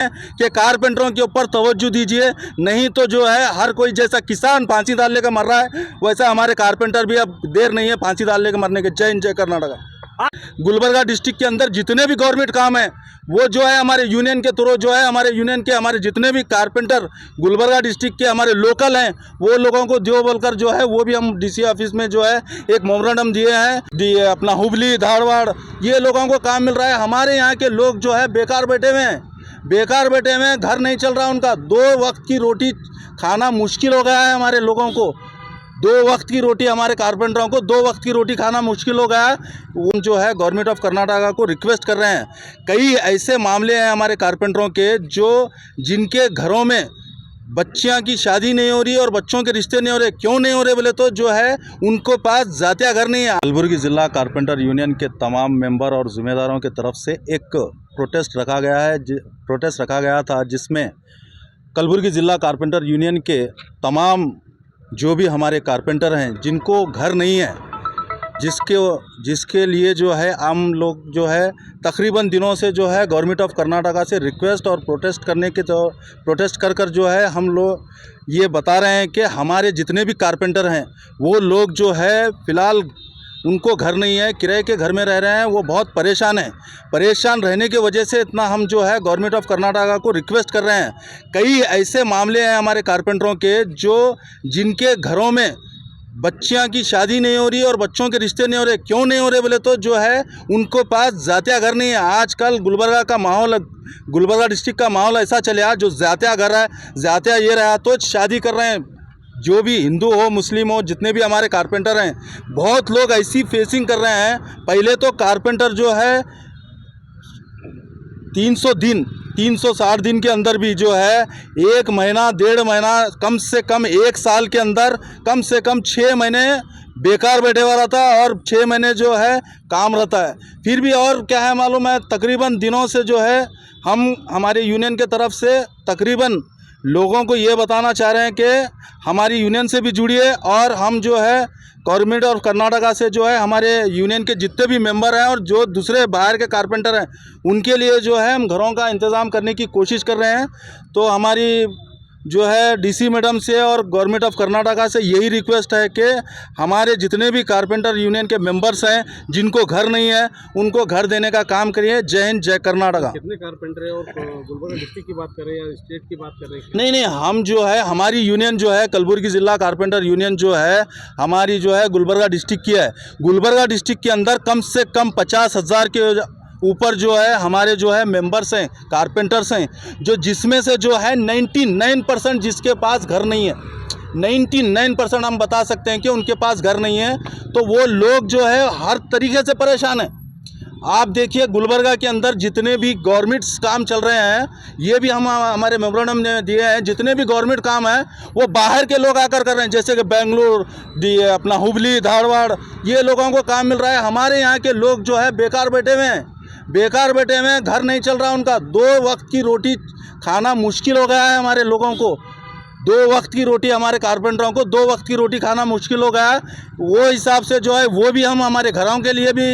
कि कारपेंटरों के ऊपर तवज्जो दीजिए, नहीं तो जो है हर कोई जैसा किसान फांसी डाल लेकर मर रहा है वैसा हमारे कारपेंटर भी अब देर नहीं है फांसी डाल लेकर मरने के। जय हिंद, जय कर्नाटका। गुलबर्गा डिस्ट्रिक्ट के अंदर जितने भी गवर्नमेंट काम है वो जो है हमारे यूनियन के थ्रू जो है हमारे यूनियन के हमारे जितने भी कारपेंटर गुलबर्गा डिस्ट्रिक्ट के हमारे लोकल हैं वो लोगों को जो बोलकर जो है वो भी हम डीसी ऑफिस में जो है एक मेमोरेंडम दिए हैं। अपना हुबली धारवाड़ ये लोगों को काम मिल रहा है। हमारे यहाँ के लोग जो है बेकार बैठे हुए हैं, घर नहीं चल रहा उनका। 2 वक्त की रोटी खाना मुश्किल हो गया है हमारे लोगों को। 2 वक्त की रोटी हमारे कारपेंटरों को 2 वक्त की रोटी खाना मुश्किल हो गया है। वो जो है गवर्नमेंट ऑफ कर्नाटका को रिक्वेस्ट कर रहे हैं। कई ऐसे मामले हैं हमारे कारपेंटरों के जिनके घरों में बच्चियां की शादी नहीं हो रही और बच्चों के रिश्ते नहीं हो रहे। क्यों नहीं हो रहे बोले तो जो है उनको पास जातिया घर नहीं है। कलबुर्गी ज़िला कारपेंटर यूनियन के तमाम मेंबर और ज़िम्मेदारों की तरफ से एक प्रोटेस्ट रखा गया था जिसमें कलबुर्गी ज़िला कारपेंटर यूनियन के तमाम जो भी हमारे कारपेंटर हैं जिनको घर नहीं है, जिसके लिए जो है हम लोग जो है तकरीबन दिनों से जो है गवर्नमेंट ऑफ कर्नाटका से रिक्वेस्ट और प्रोटेस्ट कर जो है हम लोग ये बता रहे हैं कि हमारे जितने भी कारपेंटर हैं वो लोग जो है फ़िलहाल उनको घर नहीं है, किराए के घर में रह रहे हैं। वो बहुत परेशान हैं। परेशान रहने की वजह से इतना हम जो है गवर्नमेंट ऑफ कर्नाटका को रिक्वेस्ट कर रहे हैं। कई ऐसे मामले हैं हमारे कारपेंटरों के जिनके घरों में बच्चियां की शादी नहीं हो रही और बच्चों के रिश्ते नहीं हो रहे। क्यों नहीं हो रहे बोले तो जो है उनको पास जातिया घर नहीं है। आजकल गुलबर्गा डिस्ट्रिक्ट का माहौल ऐसा चले आज जो जातिया घर है, जातिया ये रहा तो शादी कर रहे हैं। जो भी हिंदू हो मुस्लिम हो जितने भी हमारे कारपेंटर हैं, बहुत लोग ऐसी फेसिंग कर रहे हैं। पहले तो कारपेंटर जो है 360 दिन के अंदर भी जो है 1 महीना 1.5 महीना कम से कम 1 साल के अंदर कम से कम 6 महीने बेकार बैठे हुआ रहता है और 6 महीने जो है काम रहता है। फिर भी और क्या है मालूम है, तकरीबन दिनों से जो है हम हमारे यूनियन के तरफ से तकरीबन लोगों को ये बताना चाह रहे हैं कि हमारी यूनियन से भी जुड़िए और हम जो है गवर्नमेंट ऑफ कर्नाटका से जो है हमारे यूनियन के जितने भी मेंबर हैं और जो दूसरे बाहर के कारपेंटर हैं उनके लिए जो है हम घरों का इंतज़ाम करने की कोशिश कर रहे हैं। तो हमारी जो है डीसी मैडम से और गवर्नमेंट ऑफ कर्नाटका से यही रिक्वेस्ट है कि हमारे जितने भी कारपेंटर यूनियन के मेंबर्स हैं जिनको घर नहीं है उनको घर देने का काम करिए। जय हिंद, जय कर्नाटका। कितने कारपेंटर हैं और गुलबर्गा डिस्ट्रिक्ट की बात कर रहे हैं या स्टेट की बात कर रहे हैं? नहीं, हम जो है हमारी यूनियन जो है कलबुर्गी ज़िला कारपेंटर यूनियन जो है हमारी जो है गुलबर्गा डिस्ट्रिक्ट की है। गुलबर्गा डिस्ट्रिक्ट के अंदर कम से कम 50,000 के ऊपर जो है हमारे जो है मेंबर्स हैं, कारपेंटर्स हैं, जिसमें से जो है 99% जिसके पास घर नहीं है। 99% हम बता सकते हैं कि उनके पास घर नहीं है। तो वो लोग जो है हर तरीके से परेशान हैं। आप देखिए गुलबर्गा के अंदर जितने भी गवर्नमेंट काम चल रहे हैं, ये भी हम हमारे मेमोरेंडम ने दिए हैं, जितने भी गवर्नमेंट काम है वो बाहर के लोग आकर कर रहे हैं। जैसे कि बेंगलुरु, अपना हुबली धारवाड़ ये लोगों को काम मिल रहा है। हमारे यहाँ के लोग जो है बेकार बैठे हुए हैं, घर नहीं चल रहा उनका। 2 वक्त की रोटी खाना मुश्किल हो गया है हमारे लोगों को। 2 वक्त की रोटी हमारे कारपेंटरों को 2 वक्त की रोटी खाना मुश्किल हो गया है। वो हिसाब से जो है वो भी हम हमारे घरों के लिए भी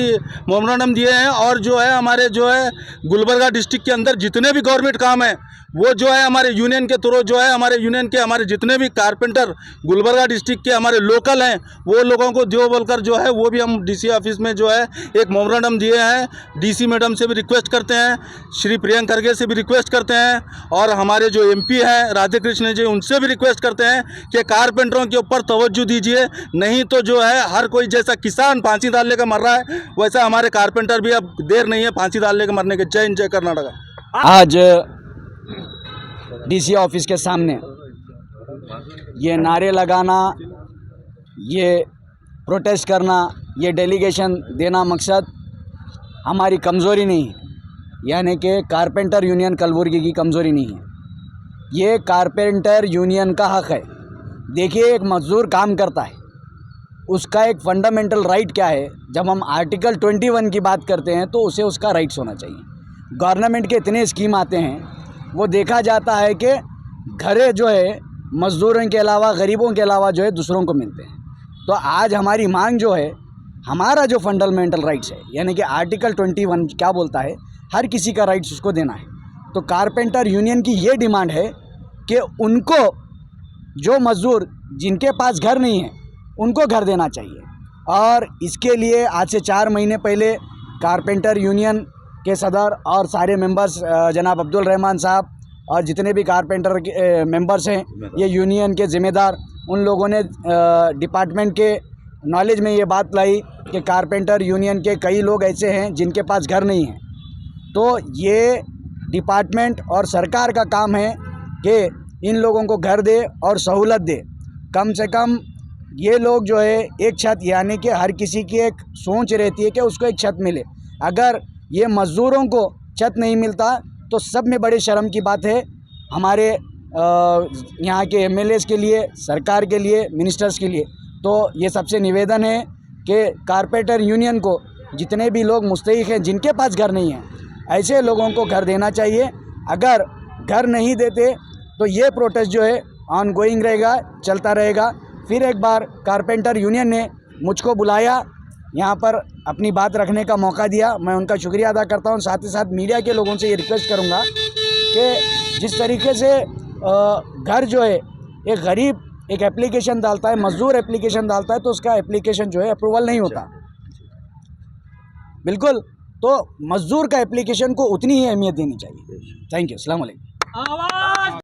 मेमोरेंडम दिए हैं। और जो है हमारे जो है गुलबर्गा डिस्ट्रिक्ट के अंदर जितने भी गवर्नमेंट काम है वो जो है हमारे यूनियन के थ्रू जो है हमारे यूनियन के हमारे जितने भी कारपेंटर गुलबर्गा डिस्ट्रिक्ट के हमारे लोकल हैं वो लोगों को जो बोलकर जो है वो भी हम डीसी ऑफिस में जो है एक मेमोरेंडम दिए हैं। डीसी मैडम से भी रिक्वेस्ट करते हैं, श्री प्रियंक खरगे से भी रिक्वेस्ट करते हैं और हमारे जो एमपी हैं राधे कृष्ण जी उनसे भी रिक्वेस्ट करते हैं कि कारपेंटरों के ऊपर तवज्जो दीजिए, नहीं तो जो है हर कोई जैसा किसान फांसी डाल लेकर मर रहा है वैसा हमारे कारपेंटर भी अब देर नहीं है फांसी डाल लेकर मरने के। जय हिंद, जय कर्नाटका। आज डीसी ऑफिस के सामने ये नारे लगाना, ये प्रोटेस्ट करना, ये डेलीगेशन देना मकसद हमारी कमज़ोरी नहीं है, यानी कि कारपेंटर यूनियन कलबुर्गी की कमज़ोरी नहीं है। ये कारपेंटर यूनियन का हक़ है। देखिए, एक मज़दूर काम करता है, उसका एक फंडामेंटल राइट क्या है। जब हम आर्टिकल 21 की बात करते हैं तो उसे उसका राइट्स होना चाहिए। गवर्नमेंट के इतने स्कीम आते हैं, वो देखा जाता है कि घरे जो है मज़दूरों के अलावा, गरीबों के अलावा जो है दूसरों को मिलते हैं। तो आज हमारी मांग जो है, हमारा जो फंडामेंटल राइट्स है, यानी कि आर्टिकल 21 क्या बोलता है, हर किसी का राइट्स उसको देना है। तो कारपेंटर यूनियन की ये डिमांड है कि उनको जो मज़दूर जिनके पास घर नहीं है उनको घर देना चाहिए। और इसके लिए आज से 4 महीने पहले कारपेंटर यूनियन के सदर और सारे मेंबर्स जनाब अब्दुल रहमान साहब और जितने भी कारपेंटर के मेंबर्स हैं, ये यूनियन के ज़िम्मेदार, उन लोगों ने डिपार्टमेंट के नॉलेज में ये बात लाई कि कारपेंटर यूनियन के कई लोग ऐसे हैं जिनके पास घर नहीं है। तो ये डिपार्टमेंट और सरकार का काम है कि इन लोगों को घर दे और सहूलत दे। कम से कम ये लोग जो है एक छत, यानी कि हर किसी की एक सोच रहती है कि उसको एक छत मिले। अगर ये मज़दूरों को छत नहीं मिलता तो सब में बड़े शर्म की बात है हमारे यहाँ के एमएलएस के लिए, सरकार के लिए, मिनिस्टर्स के लिए। तो ये सबसे निवेदन है कि कारपेंटर यूनियन को जितने भी लोग मुस्तहिक हैं जिनके पास घर नहीं है, ऐसे लोगों को घर देना चाहिए। अगर घर नहीं देते तो ये प्रोटेस्ट जो है ऑन गोइंग रहेगा, चलता रहेगा। फिर एक बार कारपेंटर यूनियन ने मुझको बुलाया, यहाँ पर अपनी बात रखने का मौका दिया, मैं उनका शुक्रिया अदा करता हूँ। साथ ही साथ मीडिया के लोगों से ये रिक्वेस्ट करूँगा कि जिस तरीके से घर जो है एक गरीब एक एप्लीकेशन डालता है, मज़दूर एप्लीकेशन डालता है, तो उसका एप्लीकेशन जो है अप्रूवल नहीं होता बिल्कुल। तो मज़दूर का एप्लीकेशन को उतनी ही अहमियत देनी चाहिए। Thank you. अस्सलाम वालेकुम।